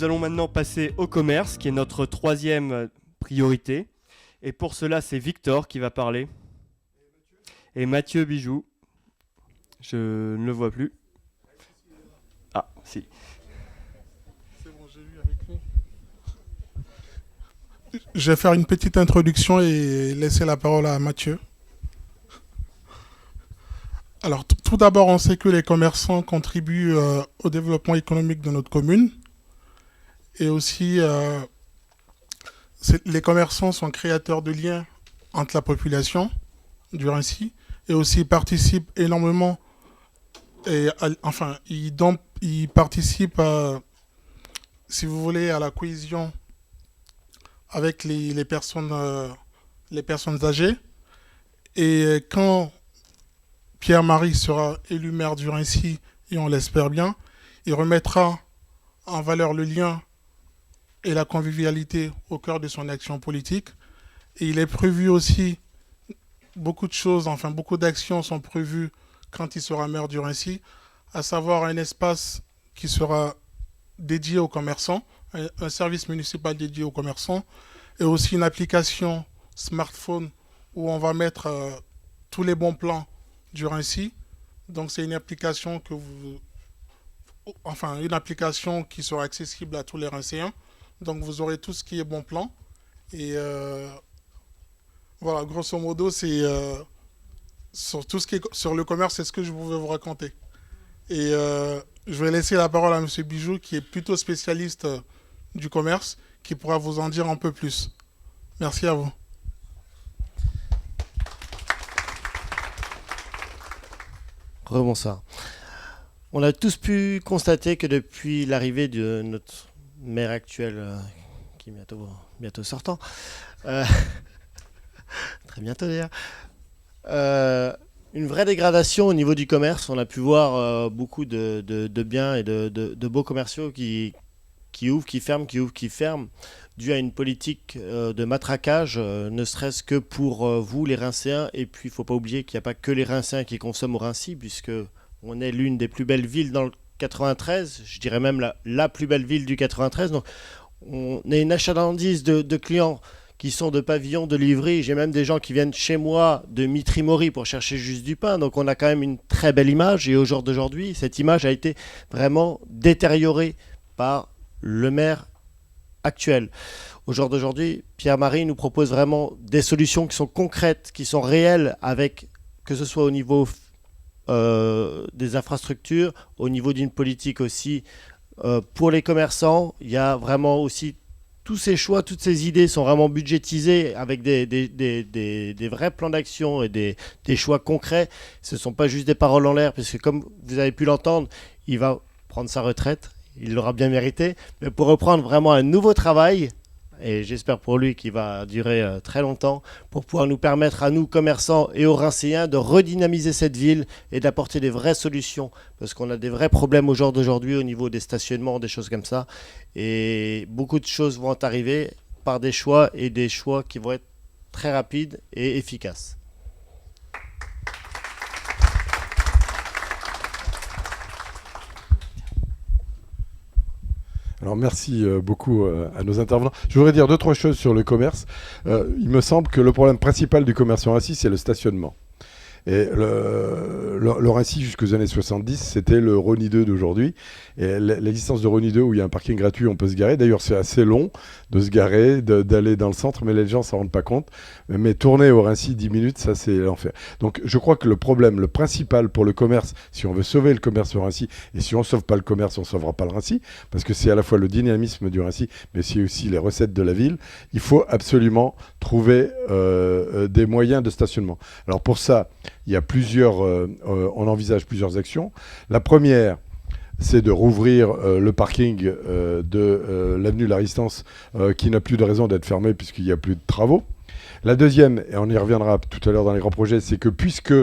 nous allons maintenant passer au commerce, qui est notre troisième priorité. Et pour cela, c'est Victor qui va parler. Et Mathieu Bijoux. Je ne le vois plus. Ah, si. C'est bon, j'ai vu avec lui. Je vais faire une petite introduction et laisser la parole à Mathieu. Alors, tout d'abord, on sait que les commerçants contribuent au développement économique de notre commune. Et aussi, les commerçants sont créateurs de liens entre la population du Raincy. Et aussi participent énormément, ils participent, si vous voulez, à la cohésion avec les personnes âgées. Et quand Pierre-Marie sera élu maire du Raincy, et on l'espère bien, il remettra en valeur le lien et la convivialité au cœur de son action politique. Et il est prévu aussi beaucoup d'actions sont prévues quand il sera maire du Raincy, à savoir un espace qui sera dédié aux commerçants, un service municipal dédié aux commerçants, et aussi une application smartphone où on va mettre tous les bons plans du Raincy. Donc c'est une application une application qui sera accessible à tous les Rincéens. Donc vous aurez tout ce qui est bon plan. Et voilà, grosso modo, c'est sur tout ce qui est sur le commerce, c'est ce que je pouvais vous raconter. Et je vais laisser la parole à M. Bijoux, qui est plutôt spécialiste du commerce, qui pourra vous en dire un peu plus. Merci à vous. Rebonsoir. On a tous pu constater que depuis l'arrivée de notre maire actuel, qui est bientôt sortant, très bientôt d'ailleurs, une vraie dégradation au niveau du commerce. On a pu voir beaucoup de biens et de beaux commerciaux qui ouvrent, qui ferment, dû à une politique de matraquage, ne serait-ce que pour vous, les Rincéens. Et puis, il ne faut pas oublier qu'il n'y a pas que les Rincéens qui consomment au Raincy, puisque on est l'une des plus belles villes dans le 93, je dirais même la plus belle ville du 93. Donc, on est une achalandise de clients qui sont de pavillons, de livrées. J'ai même des gens qui viennent chez moi de Mitry-Mory pour chercher juste du pain. Donc, on a quand même une très belle image. Et au jour d'aujourd'hui, cette image a été vraiment détériorée par le maire actuel. Au jour d'aujourd'hui, Pierre-Marie nous propose vraiment des solutions qui sont concrètes, qui sont réelles, avec que ce soit au niveau des infrastructures, au niveau d'une politique aussi pour les commerçants. Il y a vraiment aussi tous ces choix, toutes ces idées sont vraiment budgétisées avec des vrais plans d'action et des choix concrets. Ce ne sont pas juste des paroles en l'air, puisque comme vous avez pu l'entendre, il va prendre sa retraite. Il l'aura bien mérité, mais pour reprendre vraiment un nouveau travail, et j'espère pour lui qu'il va durer très longtemps, pour pouvoir nous permettre à nous, commerçants et aux Rincéens, de redynamiser cette ville et d'apporter des vraies solutions, parce qu'on a des vrais problèmes au jour d'aujourd'hui au niveau des stationnements, des choses comme ça, et beaucoup de choses vont arriver par des choix, et des choix qui vont être très rapides et efficaces. Alors merci beaucoup à nos intervenants. Je voudrais dire 2-3 choses sur le commerce. Il me semble que le problème principal du commerce en Raincy, c'est le stationnement. Et le Raincy, jusqu'aux années 70, c'était le Rony 2 d'aujourd'hui. Et l'existence de Rony 2, où il y a un parking gratuit, on peut se garer. D'ailleurs, c'est assez long de se garer, d'aller dans le centre, mais les gens ne s'en rendent pas compte. Mais tourner au Raincy 10 minutes, ça, c'est l'enfer. Donc, je crois que le problème, le principal pour le commerce, si on veut sauver le commerce au Raincy, et si on ne sauve pas le commerce, on ne sauvera pas le Raincy, parce que c'est à la fois le dynamisme du Raincy, mais c'est aussi les recettes de la ville. Il faut absolument trouver des moyens de stationnement. Alors, pour ça, il y a on envisage plusieurs actions. La première, c'est de rouvrir le parking de l'avenue de la Résistance qui n'a plus de raison d'être fermé puisqu'il n'y a plus de travaux. La deuxième, et on y reviendra tout à l'heure dans les grands projets, c'est que puisque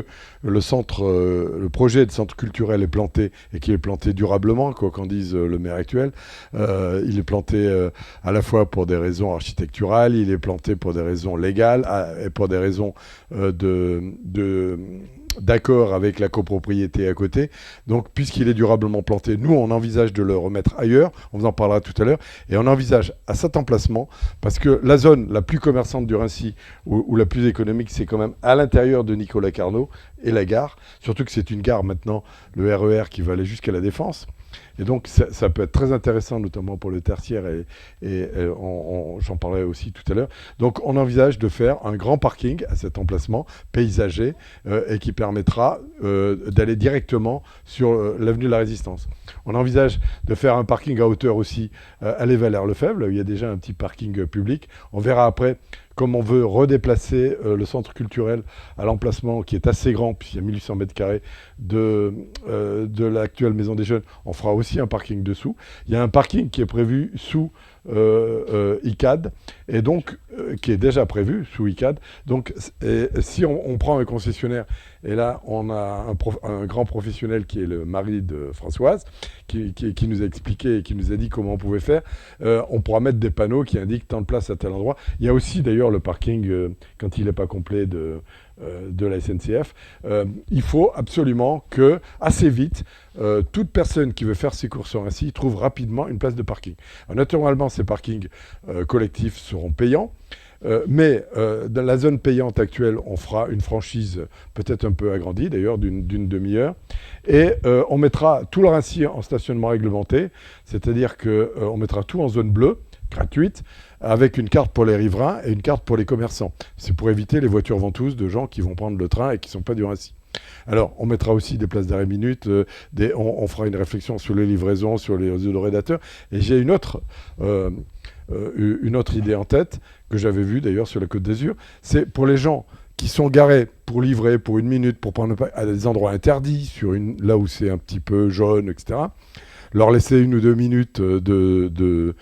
le projet de centre culturel est planté et qu'il est planté durablement, quoi qu'en dise le maire actuel, il est planté à la fois pour des raisons architecturales, il est planté pour des raisons légales et pour des raisons d'accord avec la copropriété à côté. Donc, puisqu'il est durablement planté, nous, on envisage de le remettre ailleurs. On vous en parlera tout à l'heure. Et on envisage à cet emplacement, parce que la zone la plus commerçante du Raincy, ou la plus économique, c'est quand même à l'intérieur de Nicolas Carnot et la gare. Surtout que c'est une gare maintenant, le RER, qui va aller jusqu'à la Défense. Et donc, ça peut être très intéressant, notamment pour le tertiaire, j'en parlerai aussi tout à l'heure. Donc, on envisage de faire un grand parking à cet emplacement paysager et qui permettra d'aller directement sur l'avenue de la Résistance. On envisage de faire un parking à hauteur aussi à l'Éval-Lefebvre, où il y a déjà un petit parking public. On verra après comme on veut redéplacer le centre culturel à l'emplacement qui est assez grand, puisqu'il y a 1800 mètres carrés de l'actuelle Maison des Jeunes, on fera aussi un parking dessous. Il y a un parking qui est prévu sous ICAD, et donc qui est déjà prévu sous ICAD. Donc si on prend un concessionnaire, et là on a un grand professionnel qui est le mari de Françoise, qui nous a expliqué et qui nous a dit comment on pouvait faire, on pourra mettre des panneaux qui indiquent tant de place à tel endroit. Il y a aussi d'ailleurs le parking, quand il n'est pas complet, de la SNCF. Il faut absolument que, assez vite, toute personne qui veut faire ses courses sur Raincy trouve rapidement une place de parking. Alors, naturellement, ces parkings collectifs seront payants. Mais dans la zone payante actuelle, on fera une franchise peut-être un peu agrandie, d'ailleurs, d'une demi-heure. Et on mettra tout le Raincy en stationnement réglementé, c'est-à-dire qu'on mettra tout en zone bleue, gratuite, avec une carte pour les riverains et une carte pour les commerçants. C'est pour éviter les voitures ventouses de gens qui vont prendre le train et qui ne sont pas du Raincy. Alors, on mettra aussi des places d'arrêt minute, on fera une réflexion sur les livraisons, sur les rédacteurs. Et j'ai une autre idée en tête, que j'avais vue d'ailleurs sur la Côte d'Azur, c'est pour les gens qui sont garés pour livrer, pour une minute, pour prendre à des endroits interdits, là où c'est un petit peu jaune, etc., leur laisser 1 ou 2 minutes de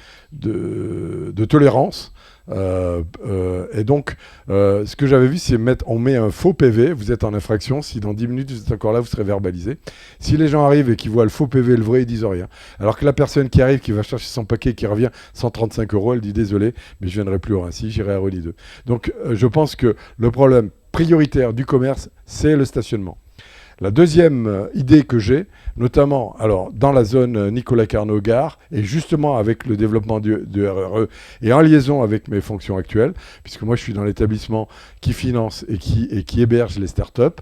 tolérance. Et donc, ce que j'avais vu, c'est on met un faux PV, vous êtes en infraction, si dans 10 minutes vous êtes encore là, vous serez verbalisé. Si les gens arrivent et qu'ils voient le faux PV et le vrai, ils disent rien. Alors que la personne qui arrive, qui va chercher son paquet, qui revient 135 €, elle dit désolé, mais je viendrai plus au Raincy, j'irai à Reli 2. Donc, je pense que le problème prioritaire du commerce, c'est le stationnement. La deuxième idée que j'ai, notamment dans la zone Nicolas Carnot gare, et justement avec le développement du RRE et en liaison avec mes fonctions actuelles, puisque moi je suis dans l'établissement qui finance et qui héberge les startups,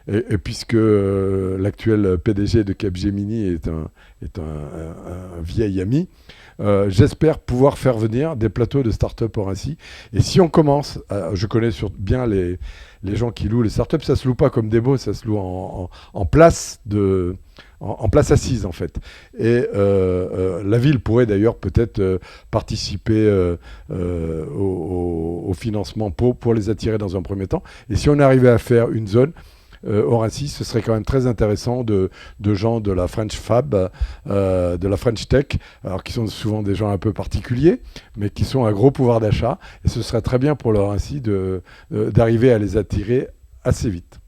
et puisque l'actuel PDG de Capgemini est un vieil ami, j'espère pouvoir faire venir des plateaux de start-up au Raincy. Et si on commence, je connais bien les gens qui louent les start-up, ça se loue pas comme des baux, ça se loue en place en place assise en fait. Et la ville pourrait d'ailleurs peut-être participer au financement pour les attirer dans un premier temps. Et si on arrivait à faire une zone au Raincy, ce serait quand même très intéressant de gens de la French Fab, de la French Tech, alors qui sont souvent des gens un peu particuliers, mais qui sont à gros pouvoir d'achat. Et ce serait très bien pour le Raincy d'arriver à les attirer assez vite.